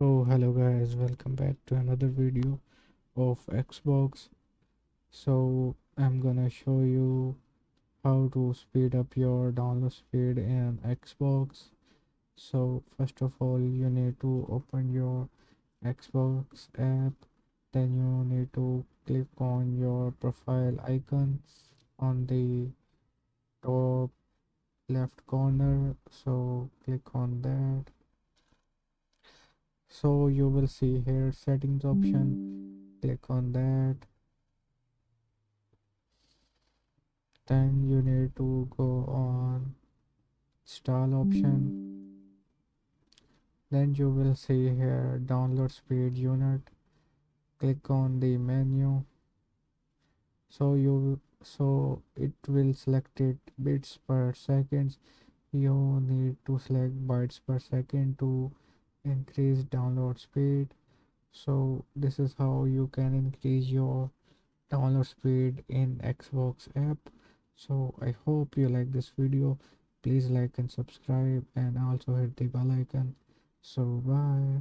So hello guys, welcome back to another video of Xbox. So I'm gonna show you how to speed up your download speed in Xbox. So first of all, you need to open your Xbox app. Then you need to click on your profile icon on the top left corner. So click on that. So you will see here settings option. Click on that. Then you need to go on install option. Then you will see here download speed unit. Click on the menu. So it will select it bits per second. You need to select bytes per second to increase download speed. So this is how you can increase your download speed in Xbox app. So I hope you like this video. Please like and subscribe and also hit the bell icon. So bye.